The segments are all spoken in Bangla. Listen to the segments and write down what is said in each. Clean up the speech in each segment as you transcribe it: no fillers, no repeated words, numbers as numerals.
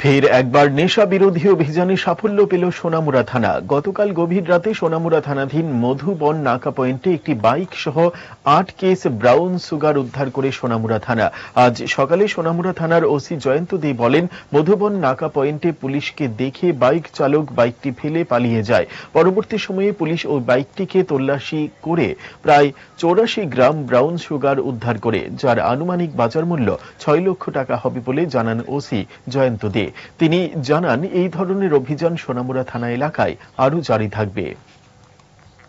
ফের একবার নেশা বিরোধী অভিযানে সাফল্য পেল সোনামুড়া থানা। গতকাল গভীর রাতে সোনামুড়া থানাধীন মধুবন নাকা পয়েন্টে একটি বাইক সহ ৮ কেস ব্রাউন সুগার উদ্ধার করে সোনামুড়া থানা। আজ সকালে সোনামুড়া থানার ওসি জয়ন্ত দে বলেন, মধুবন নাকা পয়েন্টে পুলিশকে দেখে বাইক চালক বাইকটি ফেলে পালিয়ে যায়। পরবর্তী সময়ে পুলিশ ওই বাইকটিকে তল্লাশি করে প্রায় ৮৪ গ্রাম ব্রাউন সুগার উদ্ধার করে, যার আনুমানিক বাজার মূল্য ৬ লক্ষ টাকা হবে বলে জানান ওসি জয়ন্ত দে। তিনি জানান, এই ধরনের অভিযান সোনামুড়া থানা এলাকায় আরো জারি থাকবে।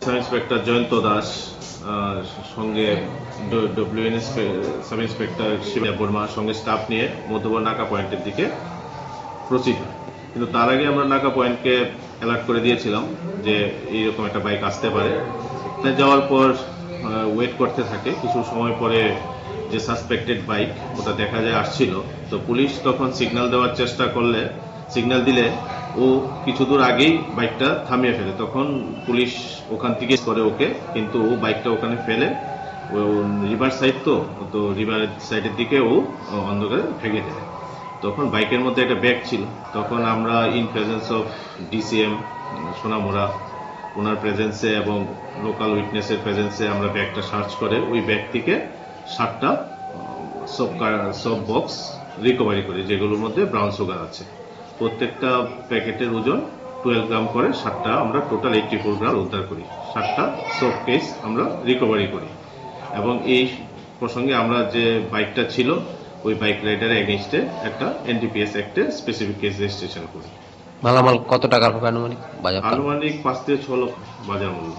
সাব ইন্সপেক্টর জয়ন্ত দাস সঙ্গে ডব্লিউএনএস সাব ইন্সপেক্টর শিবা বর্মার সঙ্গে স্টাফ নিয়ে মধুবন নাকা পয়েন্টের দিকে প্রসিড হয়। কিন্তু তার আগে আমরা নাকা পয়েন্টকে অ্যালার্ট করে দিয়েছিলাম যে এইরকম একটা বাইক আসতে পারে। যাওয়ার পর ওয়েট করতে থাকে। কিছু সময় পরে যে সাসপেক্টেড বাইক ওটা দেখা যায় আসছিল, তো পুলিশ তখন সিগন্যাল দিলে ও কিছু দূর আগেই বাইকটা থামিয়ে ফেলে। তখন পুলিশ ওখান থেকে করে ওকে, কিন্তু ও বাইকটা ওখানে ফেলে ও রিভার সাইড তো রিভার সাইডের দিকে ও অন্ধকারে ফেঁকে দেয়। তখন বাইকের মধ্যে একটা ব্যাগ ছিল। তখন আমরা in presence of DCM Sonamura, ওনার প্রেজেন্সে এবং লোকাল উইটনেসের প্রেজেন্সে আমরা ব্যাগটা সার্চ করে ওই ব্যাগ থেকে 7টা সব বক্স রিকভারি করি, যেগুলোর মধ্যে ব্রাউন সুগার আছে। প্রত্যেকটা প্যাকেটের ওজন 12 গ্রাম করে। 7টা আমরা টোটাল 84 গ্রাম উদ্ধার করি। 7টা সব কেস আমরা রিকভারি করি এবং এই প্রসঙ্গে আমরা যে বাইকটা ছিল ওই বাইক রাইডারের এগেইনস্টে একটা এনডিপিএস অ্যাক্টে স্পেসিফিক কেস রেজিস্ট্রেশন করি। মালামাল কত টাকার হবে আনুমানিক বাজার? আনুমানিক 5 থেকে 6 লক্ষ বাজার মূল্য।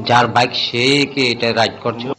যার বাইক সে কি এটা রাইড করছে?